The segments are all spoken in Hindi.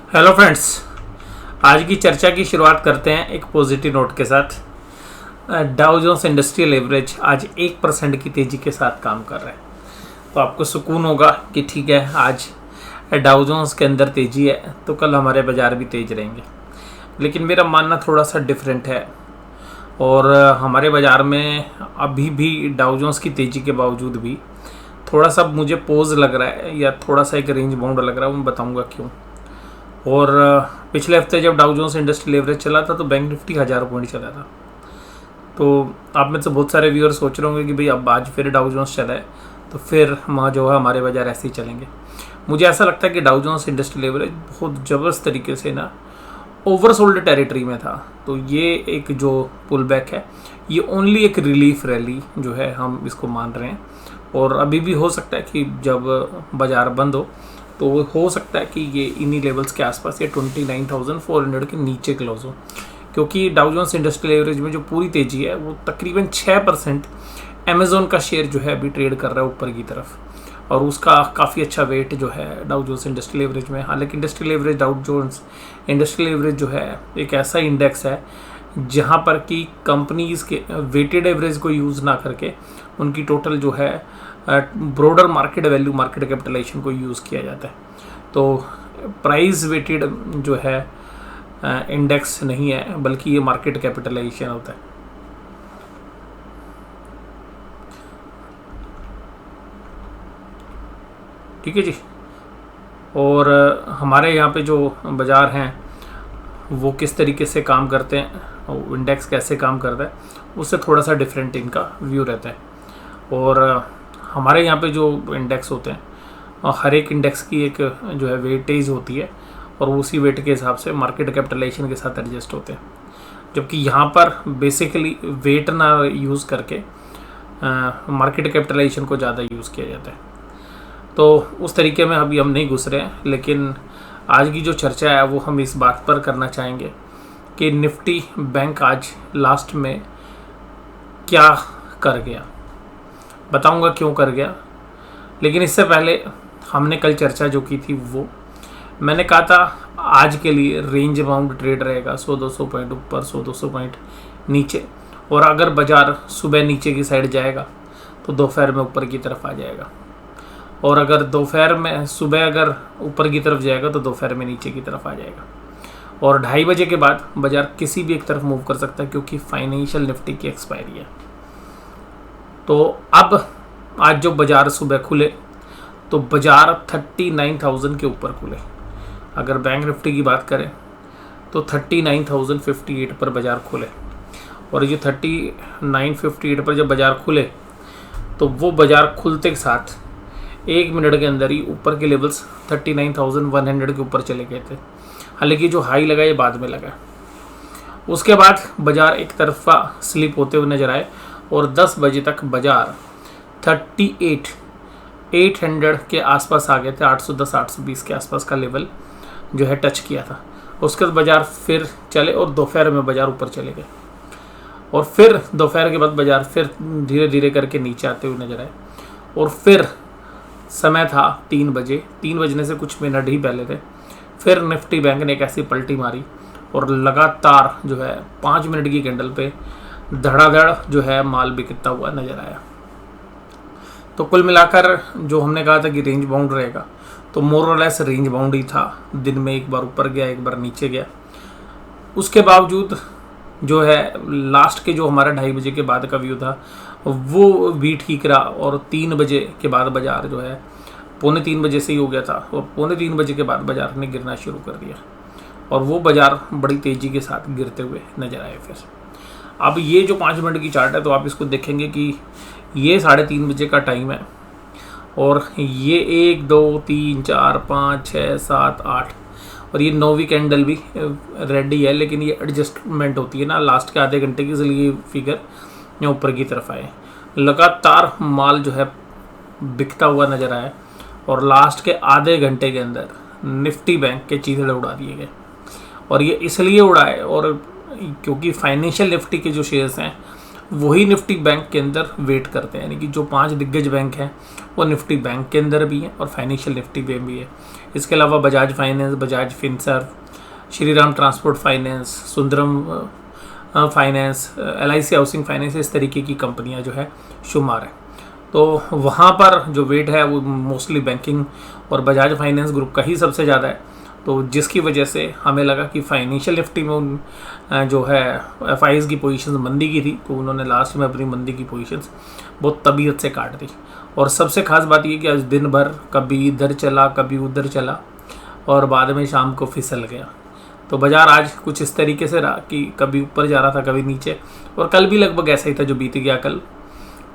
Hello friends. आज की चर्चा की शुरुआत करते हैं एक पॉजिटिव नोट के साथ। डाउ जोन्स इंडस्ट्रियल एवरेज आज 1% की तेज़ी के साथ काम कर रहा है, तो आपको सुकून होगा कि ठीक है, आज डाउ जोन्स के अंदर तेज़ी है तो कल हमारे बाज़ार भी तेज रहेंगे। लेकिन मेरा मानना थोड़ा सा डिफरेंट है और हमारे बाज़ार में अभी भी डाउ जोन्स की तेज़ी के बावजूद भी थोड़ा सा मुझे पोज लग रहा है या थोड़ा सा एक रेंज बाउंड लग रहा है। मैं बताऊंगा क्यों। और पिछले हफ्ते जब डाउ जोन्स इंडस्ट्रियल एवरेज चला था तो बैंक निफ्टी 1000 पॉइंट चला था। तो आप में से बहुत सारे व्यूअर सोच रहे होंगे कि भाई अब आज फिर डाउ जोन्स चला है तो फिर वहाँ जो है हमारे बाज़ार ऐसे ही चलेंगे। मुझे ऐसा लगता है कि डाउ जोन्स इंडस्ट्रियल एवरेज बहुत ज़बरदस्त तरीके से ना ओवरसोल्ड टेरिटरी में था। तो ये एक जो पुल बैक है ये ओनली एक रिलीफ रैली जो है हम इसको मान रहे हैं। और अभी भी हो सकता है कि जब बाज़ार बंद तो हो सकता है कि ये इन्हीं लेवल्स के आसपास या 29,400 के नीचे क्लोज हो, क्योंकि डाउ जोन्स इंडस्ट्रियल एवरेज में जो पूरी तेज़ी है वो तकरीबन 6% अमेज़ॉन का शेयर जो है अभी ट्रेड कर रहा है ऊपर की तरफ, और उसका काफ़ी अच्छा वेट जो है डाउ जोन्स इंडस्ट्रियल एवरेज में। हालांकि industrial average Dow Jones industrial average जो है एक ऐसा इंडेक्स है जहाँ पर कि कंपनीज़ के वेटेड एवरेज को यूज़ ना करके उनकी टोटल जो है broader market value, market capitalization को यूज़ किया जाता है। तो प्राइस वेटेड जो है इंडेक्स नहीं है, बल्कि ये मार्केट कैपिटलाइजेशन होता है। ठीक है जी। और हमारे यहाँ पे जो बाज़ार हैं वो किस तरीके से काम करते हैं, इंडेक्स कैसे काम करता है, उससे थोड़ा सा डिफरेंट इनका व्यू रहता है। और हमारे यहाँ पे जो इंडेक्स होते हैं हर एक इंडेक्स की एक जो है वेटेज होती है और उसी वेट के हिसाब से मार्केट कैपिटलाइजेशन के साथ एडजस्ट होते हैं। जबकि यहाँ पर बेसिकली वेट ना यूज़ करके मार्केट कैपिटलाइजेशन को ज़्यादा यूज़ किया जाता है। तो उस तरीके में अभी हम नहीं घुस रहे हैं, लेकिन आज की जो चर्चा है वो हम इस बात पर करना चाहेंगे कि निफ्टी बैंक आज लास्ट में क्या कर गया। बताऊंगा क्यों कर गया, लेकिन इससे पहले हमने कल चर्चा जो की थी वो मैंने कहा था आज के लिए रेंज बाउंड ट्रेड रहेगा, 100-200 पॉइंट ऊपर, 100-200 पॉइंट नीचे। और अगर बाज़ार सुबह नीचे की साइड जाएगा तो दोपहर में ऊपर की तरफ आ जाएगा, और अगर दोपहर में सुबह अगर ऊपर की तरफ जाएगा तो दोपहर में नीचे की तरफ आ जाएगा। और 2:30 बजे के बाद बाज़ार किसी भी एक तरफ मूव कर सकता है, क्योंकि फाइनेंशियल निफ्टी की एक्सपायरी है। तो अब आज जो बाज़ार सुबह खुले तो बाज़ार 39,000 के ऊपर खुले। अगर बैंक निफ्टी की बात करें तो 39,058 पर बाज़ार खुले, और ये 39,058 पर जब बाज़ार खुले तो वो बाज़ार खुलते के साथ 1 मिनट के अंदर ही ऊपर के लेवल्स 39,100 के ऊपर चले गए थे। हालांकि जो हाई लगा ये बाद में लगा। उसके बाद बाज़ार एक तरफा स्लिप होते हुए नजर आए और 10 बजे तक बाज़ार 38,800 के आसपास आ गए थे। 810-820 के आसपास का लेवल जो है टच किया था। उसके बाद बाज़ार फिर चले और दोपहर में बाज़ार ऊपर चले गए, और फिर दोपहर के बाद बाज़ार फिर धीरे धीरे करके नीचे आते हुए नजर आए। और फिर समय था 3 बजे, 3 बजने से कुछ मिनट ही पहले थे, फिर निफ्टी बैंक ने एक ऐसी पलटी मारी और लगातार जो है 5 मिनट की कैंडल पे धड़ाधड़ जो है माल बिकता हुआ नजर आया। तो कुल मिलाकर जो हमने कहा था कि रेंज बाउंड रहेगा, तो मोर और लेस रेंज बाउंड ही था। दिन में एक बार ऊपर गया, एक बार नीचे गया। उसके बावजूद जो है लास्ट के जो हमारा 2:30 बजे के बाद का व्यू था वो भी ठीक रहा, और 3 बजे के बाद बाज़ार जो है 2:45 बजे से ही हो गया था, और 2:45 बजे के बाद बाज़ार ने गिरना शुरू कर दिया, और वो बाज़ार बड़ी तेज़ी के साथ गिरते हुए नजर आए। फिर अब ये जो 5 मिनट की चार्ट है तो आप इसको देखेंगे कि ये 3:30 बजे का टाइम है, और ये 1 2 3 4 5 6 7 8 और ये 9वीं कैंडल भी रेडी है। लेकिन ये एडजस्टमेंट होती है ना लास्ट के आधे घंटे की, इसलिए फिगर यहाँ ऊपर की तरफ आए। लगातार माल जो है बिकता हुआ नजर आया, और लास्ट के आधे घंटे के अंदर निफ्टी बैंक के चीथड़े उड़ा दिए गए। और ये इसलिए उड़ाए और क्योंकि फाइनेंशियल निफ्टी के जो शेयर्स हैं वही निफ्टी बैंक के अंदर वेट करते हैं, यानी कि जो 5 दिग्गज बैंक हैं वो निफ्टी बैंक के अंदर भी हैं और फाइनेंशियल निफ्टी में भी है। इसके अलावा Bajaj finance, Bajaj Finserv, Shriram transport finance, Sundaram finance, LIC housing finance, इस तरीके की कंपनियां जो है शुमार है। तो वहाँ पर जो वेट है वो मोस्टली बैंकिंग और बजाज फाइनेंस ग्रुप का ही सबसे ज़्यादा है। तो जिसकी वजह से हमें लगा कि फाइनेंशियल निफ्टी में उन जो है FIs की पोजीशंस मंदी की थी, तो उन्होंने लास्ट में अपनी मंदी की पोजीशंस बहुत तबीयत से काट दी। और सबसे खास बात ये कि आज दिन भर कभी इधर चला कभी उधर चला और बाद में शाम को फिसल गया। तो बाज़ार आज कुछ इस तरीके से रहा कि कभी ऊपर जा रहा था कभी नीचे, और कल भी लगभग ऐसा ही था जो बीत गया कल।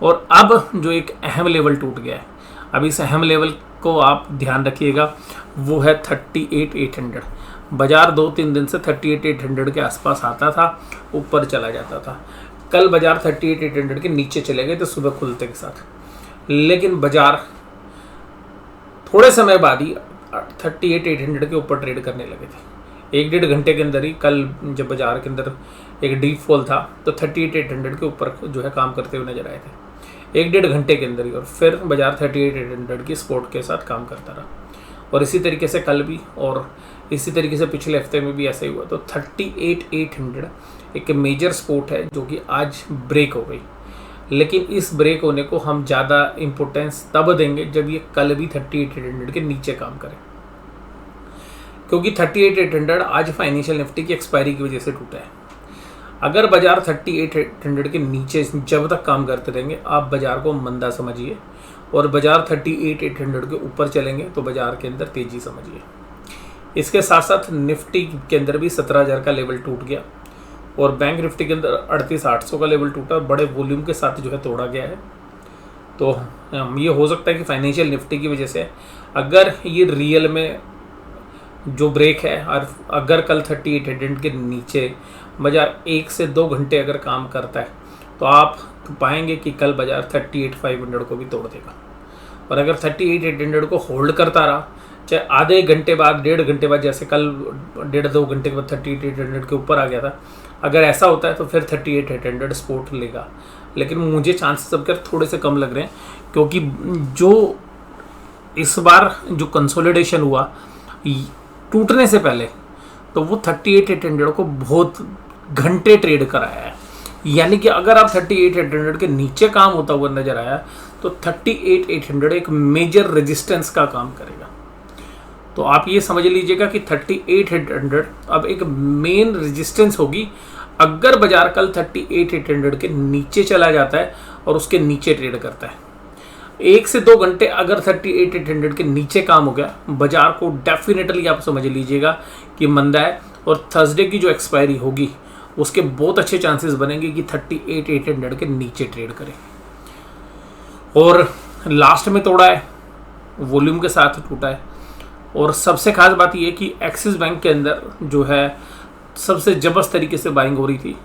और अब जो एक अहम लेवल टूट गया है, अब इस अहम लेवल को आप ध्यान रखिएगा, वो है 38,800। बाज़ार 2-3 दिन से 38,800 के आसपास आता था, ऊपर चला जाता था। कल बाज़ार 38,800 के नीचे चले गए थे सुबह खुलते के साथ, लेकिन बाज़ार थोड़े समय बाद ही 38,800 के ऊपर ट्रेड करने लगे थे। 1-1.5 घंटे के अंदर ही कल जब बाज़ार के अंदर एक डीप फॉल था तो 38,800 के ऊपर जो है काम करते हुए नजर आए थे 1-1.5 घंटे के अंदर ही, और फिर बाज़ार 38,800 की सपोर्ट के साथ काम करता रहा। और इसी तरीके से कल भी, और इसी तरीके से पिछले हफ्ते में भी ऐसा ही हुआ। तो 38,800 एक मेजर सपोर्ट है जो कि आज ब्रेक हो गई, लेकिन इस ब्रेक होने को हम ज़्यादा इम्पोर्टेंस तब देंगे जब ये कल भी 38,800 के नीचे काम करे, क्योंकि 38,800 आज फाइनेंशियल निफ्टी की एक्सपायरी की वजह से टूटा है। अगर बाजार 38,800 के नीचे जब तक काम करते रहेंगे, आप बाजार को मंदा समझिए, और बाजार 38,800 के ऊपर चलेंगे तो बाजार के अंदर तेजी समझिए। इसके साथ साथ निफ्टी के अंदर भी 17,000 का लेवल टूट गया, और बैंक निफ्टी के अंदर 38,800 का लेवल टूटा, बड़े वॉल्यूम के साथ जो है तोड़ा गया है। तो ये हो सकता है कि फाइनेंशियल निफ्टी की वजह से, अगर ये रियल में जो ब्रेक है, और अगर कल 38,800 के नीचे बाजार 1 से 2 घंटे अगर काम करता है, तो आप पाएंगे कि कल बाजार 38,500 को भी तोड़ देगा। और अगर 38,800 को होल्ड करता रहा, चाहे आधे घंटे बाद, 1.5 घंटे बाद, जैसे कल 1.5-2 घंटे के बाद 38,800 के ऊपर आ गया था, अगर ऐसा होता है तो फिर 38,800 सपोर्ट लेगा। लेकिन मुझे चांसेस अब थोड़े से कम लग रहे हैं, क्योंकि जो इस बार जो कंसोलिडेशन हुआ टूटने से पहले, तो वो 38,800 को बहुत घंटे ट्रेड कराया है। यानी कि अगर आप 38,800 के नीचे काम होता हुआ नजर आया, तो 38,800 एक मेजर रेजिस्टेंस का काम करेगा। तो आप ये समझ लीजिएगा कि 38,800 अब एक मेन रेजिस्टेंस होगी। अगर बाजार कल 38,800 के नीचे चला जाता है और उसके नीचे ट्रेड करता है, 1 से 2 घंटे अगर 38,800 के नीचे काम हो गया, बाजार को डेफिनेटली आप समझ लीजिएगा कि मंदा है। और थर्सडे की जो एक्सपायरी होगी उसके बहुत अच्छे चांसेस बनेंगे कि 38,800 के नीचे ट्रेड करे। और लास्ट में तोड़ा है, वॉल्यूम के साथ टूटा है। और सबसे खास बात यह कि एक्सिस बैंक के अंदर जो है सबसे जबरदस्त तरीके से बाइंग हो रही थी,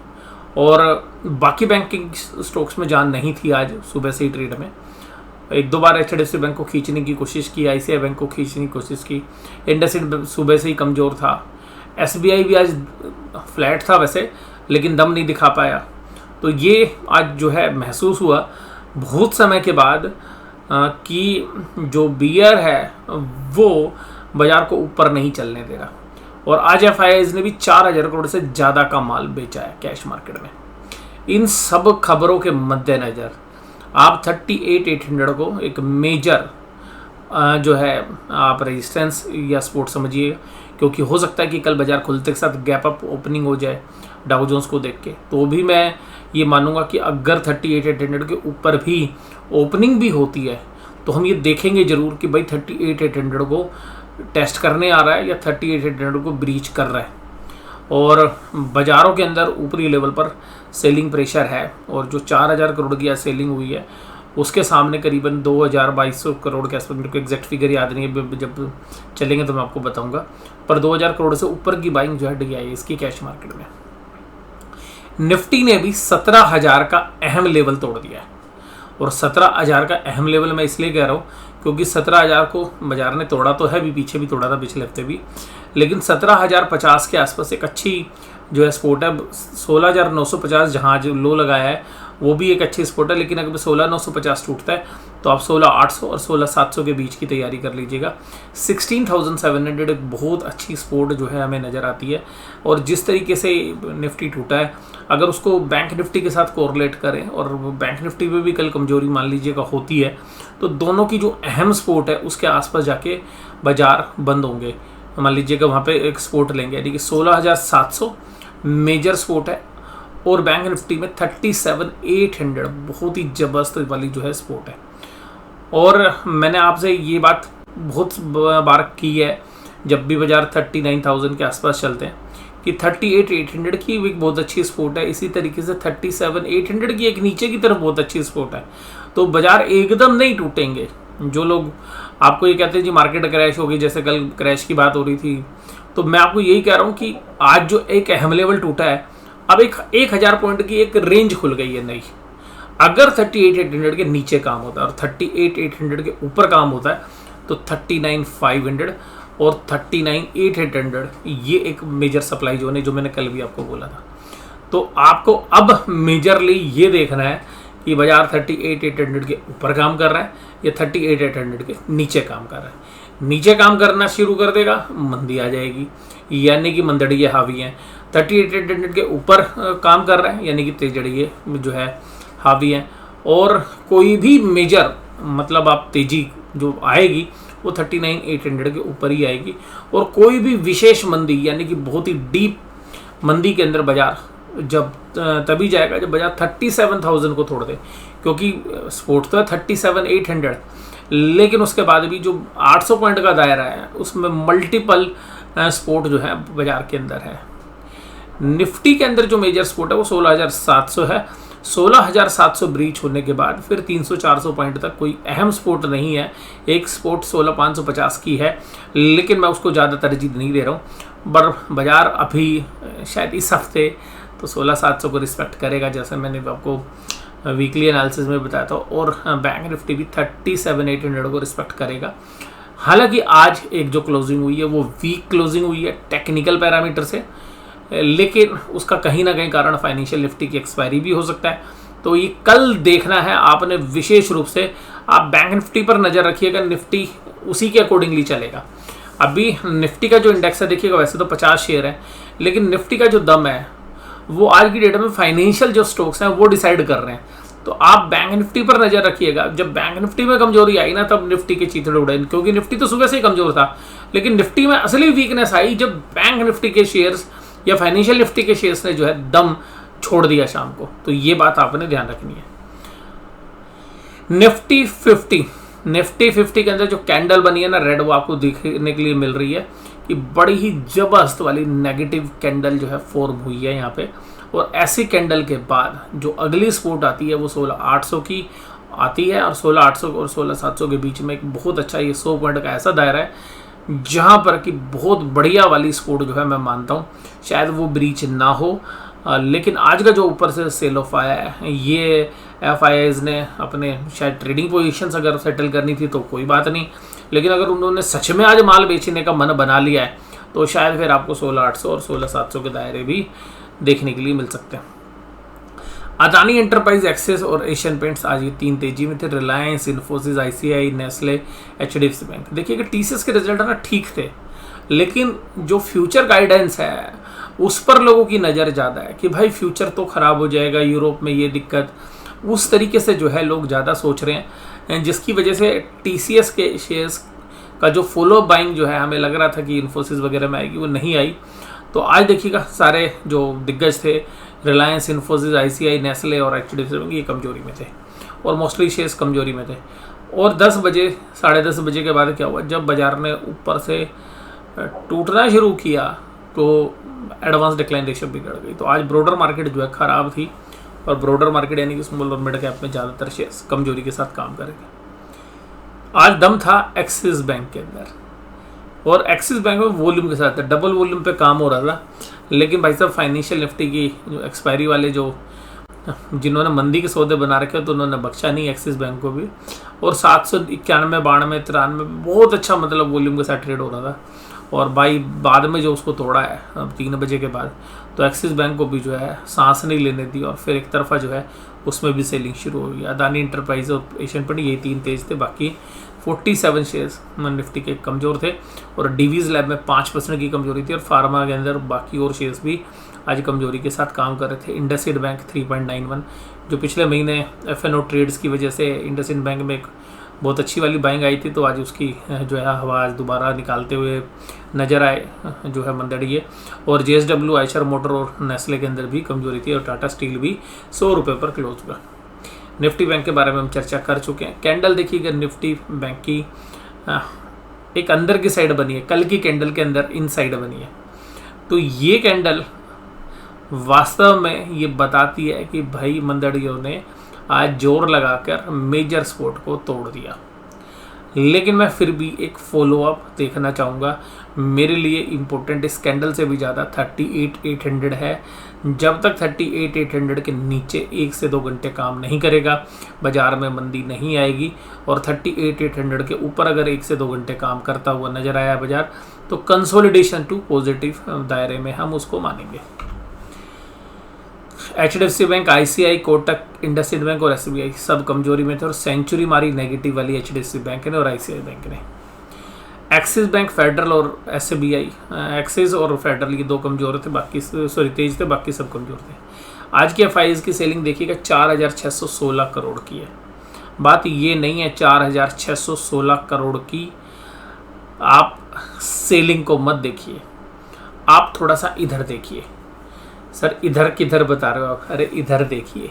और बाकी बैंकिंग स्टॉक्स में जान नहीं थी आज सुबह से ही ट्रेड में। 1-2 बार HDFC बैंक को खींचने की कोशिश की, ICICI बैंक को खींचने की कोशिश की, इंडसइंड सुबह से ही कमज़ोर था, SBI भी आज फ्लैट था वैसे, लेकिन दम नहीं दिखा पाया। तो ये आज जो है महसूस हुआ बहुत समय के बाद कि जो बियर है वो बाजार को ऊपर नहीं चलने दे रहा। और आज FIIs ने भी 4,000 करोड़ से ज़्यादा का माल बेचा है कैश मार्केट में। इन सब खबरों के मद्देनज़र आप 38,800 को एक मेजर जो है आप रेजिस्टेंस या सपोर्ट समझिएगा, क्योंकि हो सकता है कि कल बाजार खुलते के साथ गैप अप ओपनिंग हो जाए डाउ जोन्स को देख के। तो भी मैं ये मानूंगा कि अगर 38,800 के ऊपर भी ओपनिंग भी होती है, तो हम ये देखेंगे ज़रूर कि भाई 38,800 को टेस्ट करने आ रहा है या 38,800 को ब्रीच कर रहा है। और बाज़ारों के अंदर ऊपरी लेवल पर सेलिंग प्रेशर है, और जो 4,000 करोड़ की आज सेलिंग हुई है उसके सामने करीबन 2,200 करोड़ के आसपास, मेरे को एग्जैक्ट फिगर याद नहीं है, जब चलेंगे तो मैं आपको बताऊंगा, पर 2,000 करोड़ से ऊपर की बाइंग जो है DI इसकी कैश मार्केट में। निफ्टी ने भी 17,000 का अहम लेवल तोड़ दिया है, और 17,000 का अहम लेवल मैं इसलिए कह रहा हूँ क्योंकि 17,000 को बाजार ने तोड़ा तो है, भी पीछे भी तोड़ा था पिछले हफ्ते भी, लेकिन 17,050 के आसपास एक अच्छी जो है सपोर्ट है। 16,950 जहाँ जो लो लगाया है वो भी एक अच्छी स्पोर्ट है। लेकिन अगर 16,950 टूटता है तो आप 16,800 और 16,700 के बीच की तैयारी कर लीजिएगा। 16,700 एक बहुत अच्छी स्पोर्ट जो है हमें नज़र आती है। और जिस तरीके से निफ्टी टूटा है, अगर उसको बैंक निफ्टी के साथ कोरिलेट करें और बैंक निफ्टी पे भी कल कमजोरी मान लीजिएगा होती है, तो दोनों की जो अहम स्पोर्ट है उसके आसपास जाके बाजार बंद होंगे। मान लीजिएगा वहाँ पे एक स्पोर्ट लेंगे, यानी कि 16,700 मेजर स्पोर्ट है और बैंक निफ्टी में 37,800 बहुत ही जबरदस्त वाली जो है स्पोर्ट है। और मैंने आपसे ये बात बहुत बार की है जब भी बाजार 39,000 के आसपास चलते हैं कि 38,800 की एक बहुत अच्छी स्पोर्ट है। इसी तरीके से 37,800 की एक नीचे की तरफ बहुत अच्छी स्पोर्ट है। तो बाजार एकदम नहीं टूटेंगे। जो लोग आपको ये कहते हैं जी मार्केट क्रैश होगी, जैसे कल क्रैश की बात हो रही थी, तो मैं आपको यही कह रहा हूँ कि आज जो एक अहम लेवल टूटा है, अब एक 1,000 पॉइंट की एक रेंज खुल गई है नई। अगर 38,800 के नीचे काम होता है और 38,800 के ऊपर काम होता है तो 39,500 और 39,800 ये एक मेजर सप्लाई जोन है, जो मैंने कल भी आपको बोला था। तो आपको अब मेजरली ये देखना है कि बाजार 38,800 के ऊपर काम कर रहा है या 38,800 के नीचे काम कर रहा है। नीचे काम करना शुरू कर देगा, मंदी आ जाएगी, यानी कि मंदड़िए हावी हैं। 38,800 के ऊपर काम कर रहा है, यानी कि तेजड़िए जो है हावी हैं। और कोई भी मेजर मतलब आप तेजी जो आएगी वो 39,800 के ऊपर ही आएगी। और कोई भी विशेष मंदी, यानी कि बहुत ही डीप मंदी के अंदर बाजार जब तभी जाएगा जब बाजार 37,000 को तोड़ दे, क्योंकि स्पोर्ट तो है 37,800, लेकिन उसके बाद भी जो 800 पॉइंट का दायरा है उसमें मल्टीपल स्पोर्ट जो है बाजार के अंदर है। निफ्टी के अंदर जो मेजर स्पोर्ट है वो 16,700 है। 16,700 ब्रीच होने के बाद फिर 300-400 पॉइंट तक कोई अहम स्पोर्ट नहीं है। एक स्पोर्ट 16,550 की है, लेकिन मैं उसको ज़्यादा तरजीह नहीं दे रहा हूँ। पर बाजार अभी शायद इस हफ्ते तो 16,700 को रिस्पेक्ट करेगा, जैसे मैंने आपको वीकली एनालिसिस में बताया था। और बैंक निफ्टी भी 37,800 को रिस्पेक्ट करेगा। हालांकि आज एक जो क्लोजिंग हुई है वो वीक क्लोजिंग हुई है टेक्निकल पैरामीटर से, लेकिन उसका कहीं ना कहीं कारण फाइनेंशियल निफ्टी की एक्सपायरी भी हो सकता है। तो ये कल देखना है आपने विशेष रूप से। आप बैंक निफ्टी पर नज़र रखिएगा, निफ्टी उसी के अकॉर्डिंगली चलेगा। अभी निफ्टी का जो इंडेक्स है देखिएगा, वैसे तो 50 शेयर है, लेकिन निफ्टी का जो दम है वो आज की डेट में फाइनेंशियल जो स्टॉक्स हैं वो डिसाइड कर रहे हैं। तो आप बैंक निफ्टी पर नज़र रखिएगा। जब बैंक निफ्टी में कमजोरी आई ना, तब निफ्टी के चीथड़े उड़े, क्योंकि निफ्टी तो सुबह से ही कमजोर था। लेकिन निफ्टी में असली वीकनेस आई जब बैंक निफ्टी के शेयर्स या फाइनेंशियल निफ्टी के शेयर्स ने जो है दम छोड़ दिया शाम को। तो ये बात आपने ध्यान रखनी है। निफ्टी 50 के अंदर जो कैंडल बनी है ना रेड, वो आपको देखने के लिए मिल रही है कि बड़ी ही जबरदस्त वाली नेगेटिव कैंडल जो है फॉर्म हुई है यहाँ पे। और ऐसी कैंडल के बाद जो अगली सपोर्ट आती है वो 16,800 की आती है। और 16,800 और 16,700 के बीच में एक बहुत अच्छा ये 100 पॉइंट का ऐसा दायरा है जहाँ पर कि बहुत बढ़िया वाली सपोर्ट जो है मैं मानता हूँ शायद वो ब्रीच ना हो। लेकिन आज का जो ऊपर से सेल ऑफ आया है, ये FIIs ने अपने शायद ट्रेडिंग पोजीशंस अगर सेटल करनी थी तो कोई बात नहीं, लेकिन अगर उन्होंने सच में आज माल बेचने का मन बना लिया है तो शायद फिर आपको 16,800 और 16,700 के दायरे भी देखने के लिए मिल सकते हैं। अदानी एंटरप्राइज, एक्सेस और एशियन पेंट्स आज ये 3 तेजी में थे। Reliance, Infosys, ICI, Nestle, HDFC bank. देखिए कि TCS के रिजल्ट ना ठीक थे, लेकिन जो फ्यूचर गाइडेंस है उस पर लोगों की नज़र ज़्यादा है कि भाई फ्यूचर तो ख़राब हो जाएगा, यूरोप में ये दिक्कत, उस तरीके से जो है लोग ज़्यादा सोच रहे हैं, जिसकी वजह से TCS के शेयर्स का जो फॉलो बाइंग जो है हमें लग रहा था कि इन्फोसिस वगैरह में आएगी, वो नहीं आई। तो आज देखिएगा सारे जो दिग्गज थे, रिलायंस, इन्फोसिस, ICI, नेस्ले और HDFC बैंक, ये कमजोरी में थे और मोस्टली शेयर्स कमजोरी में थे। और 10 बजे, 10:30 बजे के बाद क्या हुआ, जब बाजार ने ऊपर से टूटना शुरू किया तो एडवांस डिक्लाइन रेशियो बिगड़ गई। तो आज ब्रॉडर मार्केट जो है ख़राब थी, और ब्रॉडर मार्केट यानी कि स्मॉल और मिड कैप में ज़्यादातर शेयर्स कमजोरी के साथ काम करेंगे। आज दम था एक्सिस बैंक के अंदर, और एक्सिस बैंक में वॉल्यूम के साथ डबल वॉल्यूम पे काम हो रहा था। लेकिन भाई साहब फाइनेंशियल निफ्टी की जो एक्सपायरी वाले जो जिन्होंने मंदी के सौदे बना रखे तो उन्होंने बख्शा नहीं एक्सिस बैंक को भी। और 791, 92, 93 बहुत अच्छा मतलब वॉल्यूम के साथ ट्रेड हो रहा था। और भाई बाद में जो उसको तोड़ा है अब 3 बजे के बाद, तो एक्सिस बैंक को भी जो है सांस नहीं लेने दी और फिर एक तरफा जो है उसमें भी सेलिंग शुरू हो गई। अदानी इंटरप्राइज और एशियन पेंट ये 3 तेज थे, बाकी 47 शेयर्स निफ्टी के कमज़ोर थे और डीवीज लैब में 5% की कमजोरी थी और फार्मा के अंदर बाकी और शेयर्स भी आज कमजोरी के साथ काम कर रहे थे। इंडसइंड बैंक 3.91 जो पिछले महीने एफएनओ ट्रेड्स की वजह से इंडसइंड बैंक में एक बहुत अच्छी वाली बाइंग आई थी, तो आज उसकी जो है हवा आज दोबारा निकालते हुए नज़र आए जो है मंदड़िए। और जेएसडब्ल्यू, आयशर मोटर और नेस्ले के अंदर भी कमजोरी थी और टाटा स्टील भी 100 रुपये पर क्लोज हुआ। निफ्टी बैंक के बारे में हम चर्चा कर चुके हैं। कैंडल देखिएगा निफ्टी बैंक की एक अंदर की साइड बनी है, कल की कैंडल के अंदर इन साइड बनी है, तो ये कैंडल वास्तव में ये बताती है कि भाई मंदड़ियों ने आज जोर लगाकर मेजर सपोर्ट को तोड़ दिया। लेकिन मैं फिर भी एक फॉलोअप देखना चाहूँगा। मेरे लिए इम्पोर्टेंट इस कैंडल से भी ज़्यादा 38,800 है। जब तक 38,800 के नीचे 1 से 2 घंटे काम नहीं करेगा, बाजार में मंदी नहीं आएगी। और 38,800 के ऊपर अगर 1 से 2 घंटे काम करता हुआ नजर आया बाजार, तो कंसोलिडेशन टू पॉजिटिव दायरे में हम उसको मानेंगे। HDFC bank, ICI, Kotak, IndusInd bank और एसबीआई सब कमजोरी में थे और सेंचुरी मारी नेगेटिव वाली एचडीएफसी बैंक ने और आईसीआई बैंक ने। एक्सिस बैंक, फेडरल और एसबीआई, एक्सिस और फेडरल ये 2 कमजोर थे, बाकी तेज थे, बाकी सब कमजोर थे। आज की एफआईज की सेलिंग देखिएगा 4,616 करोड़ की है। बात ये नहीं है 4,616 करोड़ की आप सेलिंग को मत देखिए, आप थोड़ा सा इधर देखिए। सर इधर किधर बता रहे हो आप? अरे इधर देखिए,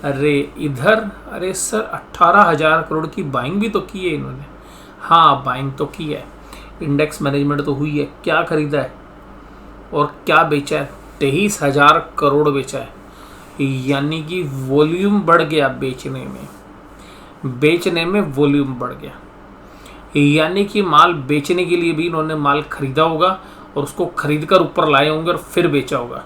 अरे इधर, अरे सर 18,000 करोड़ की बाइंग भी तो की है इन्होंने। हाँ बाइंग तो की है, इंडेक्स मैनेजमेंट तो हुई है। क्या खरीदा है और क्या बेचा है? 23,000 करोड़ बेचा है, यानी कि वॉल्यूम बढ़ गया बेचने में वॉल्यूम बढ़ गया, यानी कि माल बेचने के लिए भी इन्होंने माल खरीदा होगा और उसको खरीद कर ऊपर लाए होंगे और फिर बेचा होगा।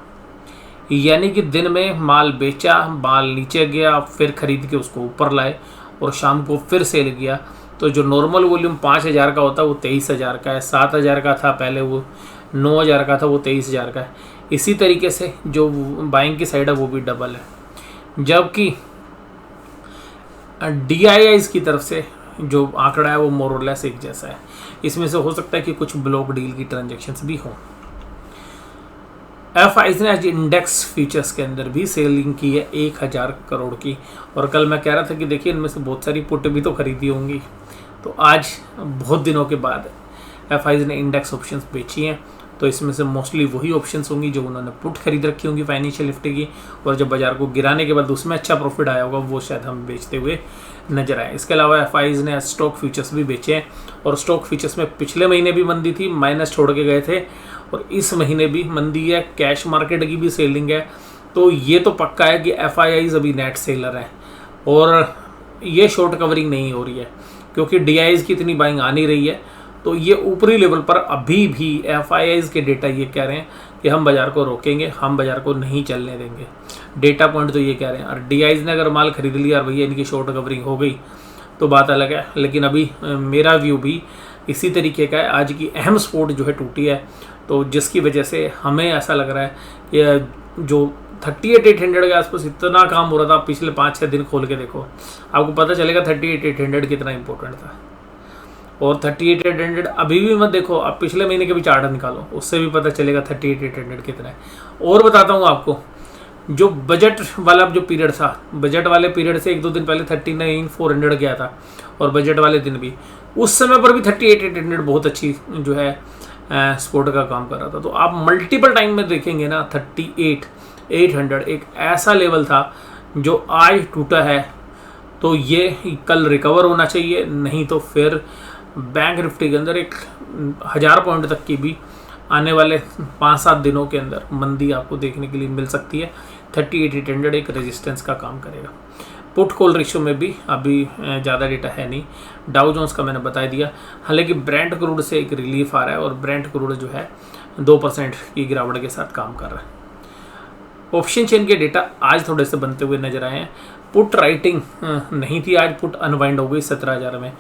यानी कि दिन में माल बेचा, माल नीचे गया, फिर खरीद के उसको ऊपर लाए और शाम को फिर सेल किया। तो जो नॉर्मल वॉल्यूम 5,000 का होता है वो 23,000 का है, 7,000 का था पहले, वो 9,000 का था, वो 23,000 का है। इसी तरीके से जो बाइंग की साइड है वो भी डबल है। जबकि डीआईआईज की तरफ से जो आंकड़ा है वो मोर और लेस एक जैसा है। इसमें से हो सकता है कि कुछ ब्लॉक डील की ट्रांजेक्शन्स भी हों। एफआईज ने आज इंडेक्स फ्यूचर्स के अंदर भी सेलिंग की है 1,000 करोड़ की। और कल मैं कह रहा था कि देखिए इनमें से बहुत सारी पुट भी तो खरीदी होंगी, तो आज बहुत दिनों के बाद एफआईज ने इंडेक्स ऑप्शंस बेची हैं। तो इसमें से मोस्टली वही ऑप्शंस होंगी जो उन्होंने पुट खरीद रखी होंगी फाइनेंशियल निफ्टी की, और जब बाजार को गिराने के बाद उसमें अच्छा प्रॉफिट आया होगा वो शायद हम बेचते हुए नजर आए। इसके अलावा एफआईज ने स्टॉक फ्यूचर्स भी बेचे हैं और स्टॉक फ्यूचर्स में पिछले महीने भी मंदी थी, माइनस छोड़ के गए थे, और इस महीने भी मंदी है। कैश मार्केट की भी सेलिंग है, तो ये तो पक्का है कि एफआईआईज अभी नेट सेलर हैं और ये शॉर्ट कवरिंग नहीं हो रही है क्योंकि डीआईआईज की इतनी बाइंग आ नहीं रही है। तो ये ऊपरी लेवल पर अभी भी एफआईआईज के डेटा ये कह रहे हैं कि हम बाजार को रोकेंगे, हम बाजार को नहीं चलने देंगे। डेटा पॉइंट तो ये कह रहे हैं, और डीआईआईज ने अगर माल खरीद लिया और भैया इनकी शॉर्ट कवरिंग हो गई तो बात अलग है। लेकिन अभी मेरा व्यू भी इसी तरीके का है। आज की अहम सपोर्ट जो है टूटी है, तो जिसकी वजह से हमें ऐसा लग रहा है कि जो 38,800 के आसपास इतना काम हो रहा था, पिछले 5-6 दिन खोल के देखो, आपको पता चलेगा 38,800 कितना इंपॉर्टेंट था। और 38,800 अभी भी मत देखो, आप पिछले महीने के भी चार्ट निकालो, उससे भी पता चलेगा 38,800 कितना है। और बताता हूँ आपको, जो बजट वाला जो पीरियड था, बजट वाले पीरियड से 1-2 दिन पहले 39,400 गया था, और बजट वाले दिन भी उस समय पर भी 38,800 बहुत अच्छी जो है सपोर्ट का काम कर रहा था। तो आप मल्टीपल टाइम में देखेंगे ना, 38,800 एक ऐसा लेवल था जो आज टूटा है। तो ये कल रिकवर होना चाहिए, नहीं तो फिर बैंक निफ्टी के अंदर 1,000 पॉइंट तक की भी आने वाले 5-7 दिनों के अंदर मंदी आपको देखने के लिए मिल सकती है। 38,800 एक रेजिस्टेंस का काम करेगा। पुट कॉल रेशियो में भी अभी ज़्यादा डेटा है नहीं। डाउ जोन्स का मैंने बता दिया। हालांकि ब्रेंट क्रूड से एक रिलीफ आ रहा है और ब्रेंट क्रूड जो है 2% की गिरावट के साथ काम कर रहा है। ऑप्शन चेन के डेटा आज थोड़े से बनते हुए नजर आए हैं। पुट राइटिंग नहीं थी आज, पुट अनवाइंड हो गई 17,000 में।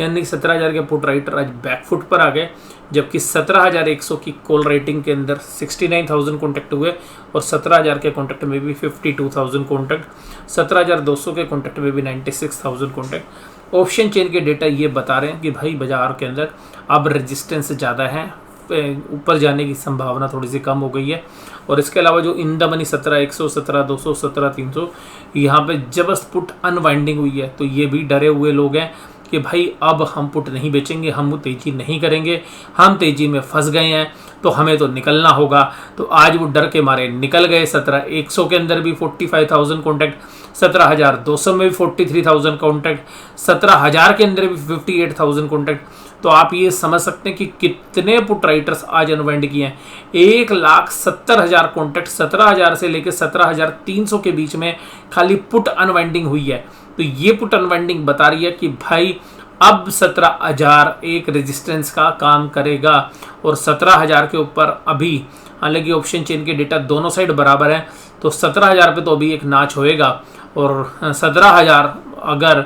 यानी 17,000 के पुट राइटर आज बैकफुट पर आ गए, जबकि 17,100 की कॉल रेटिंग के अंदर 69,000 कॉन्टैक्ट हुए और 17,000 के कॉन्टैक्ट में भी 52,000 कॉन्टैक्ट, 17,200 के कॉन्टैक्ट में भी 96,000 कॉन्टैक्ट। ऑप्शन चेन के डेटा ये बता रहे हैं कि भाई बाजार के अंदर अब रेजिस्टेंस ज़्यादा है, ऊपर जाने की संभावना थोड़ी सी कम हो गई है। और इसके अलावा जो इन द मनी 17,100, 17,200, 17,300 यहाँ पे जबरदस्त पुट अनवाइंडिंग हुई है, तो ये भी डरे हुए लोग हैं कि भाई अब हम पुट नहीं बेचेंगे, हम तेज़ी नहीं करेंगे, हम तेज़ी में फंस गए हैं तो हमें तो निकलना होगा। तो आज वो डर के मारे निकल गए। 17,100 के अंदर भी 45,000 कॉन्टैक्ट, 17,200 में भी 43,000 कॉन्टैक्ट, 17,000 के अंदर भी 58,000 कॉन्टैक्ट। तो आप ये समझ सकते हैं कि कितने पुट राइटर्स आज अनवाइंड किए हैं। 1,70,000 कॉन्टैक्ट 17,000 से लेकर 17,300 के बीच में खाली पुट अनवाइंडिंग हुई है। तो ये पुट अनवाइंडिंग बता रही है कि भाई अब 17,000 एक रेजिस्टेंस का काम करेगा और 17,000 के ऊपर अभी, हालांकि ऑप्शन चेन के डेटा दोनों साइड बराबर है, तो 17,000 पे तो अभी एक नाच होएगा। और 17,000 अगर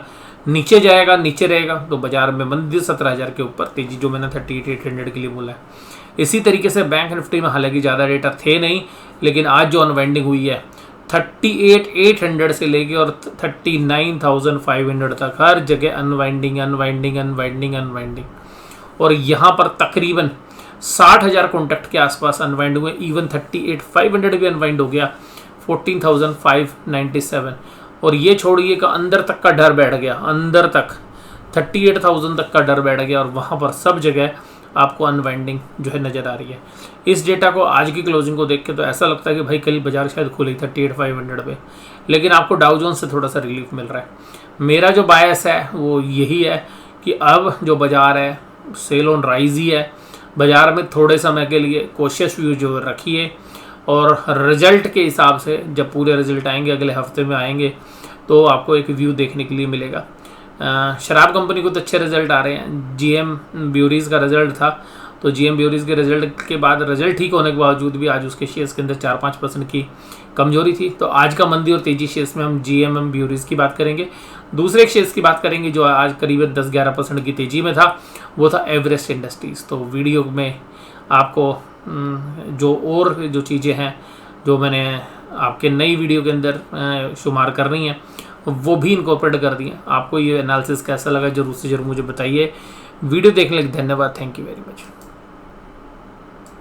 नीचे जाएगा, नीचे रहेगा, तो बाजार में मंदी 17,000 के ऊपर तेजी, जो मैंने 38,800 के लिए बोला है। इसी तरीके से बैंक निफ्टी में हालांकि ज़्यादा डेटा थे नहीं, लेकिन आज जो अनवाइंडिंग हुई है 38,800 से लेके और 39,500 तक हर जगह अनवाइंडिंग अनवाइंडिंग अनवाइंडिंग अनवाइंडिंग। और यहाँ पर तकरीबन 60,000 कॉन्टैक्ट के आसपास अनवाइंड हुए। इवन 38,500 भी अनवाइंड हो गया, 14,597। और ये छोड़िए कि अंदर तक का डर बैठ गया, अंदर तक 38,000 तक का डर बैठ गया और वहाँ पर सब जगह आपको अनवाइंडिंग जो है नज़र आ रही है। इस डेटा को, आज की क्लोजिंग को देख के तो ऐसा लगता है कि भाई कल बाजार शायद खुली 38,500 पे, लेकिन आपको डाउ जोन्स से थोड़ा सा रिलीफ मिल रहा है। मेरा जो बायस है वो यही है कि अब जो बाजार है सेल ऑन राइज ही है। बाजार में थोड़े समय के लिए कोशिश व्यू जो रखिए और रिजल्ट के हिसाब से जब पूरे रिजल्ट आएंगे, अगले हफ्ते में आएंगे, तो आपको एक व्यू देखने के लिए मिलेगा। शराब कंपनी को तो अच्छे रिजल्ट आ रहे हैं। जीएम ब्यूरीज़ का रिजल्ट था, तो जीएम ब्यूरीज़ के रिजल्ट के बाद रिजल्ट ठीक होने के बावजूद भी आज उसके शेयर्स के अंदर 4-5% की कमजोरी थी। तो आज का मंदी और तेजी शेयर्स में हम जीएम ब्यूरीज़ की बात करेंगे। दूसरे एक शेयर्स की बात करेंगे जो आज करीबन 10-11% की तेजी में था, वो था एवरेस्ट इंडस्ट्रीज़। तो वीडियो में आपको जो और जो चीज़ें हैं जो मैंने आपके नई वीडियो के अंदर शुमार करनी है वो भी इनकॉर्पोरेट कर दिए। आपको ये एनालिसिस कैसा लगा जरूर से जरूर मुझे बताइए। वीडियो देखने के लिए धन्यवाद। Thank you very much.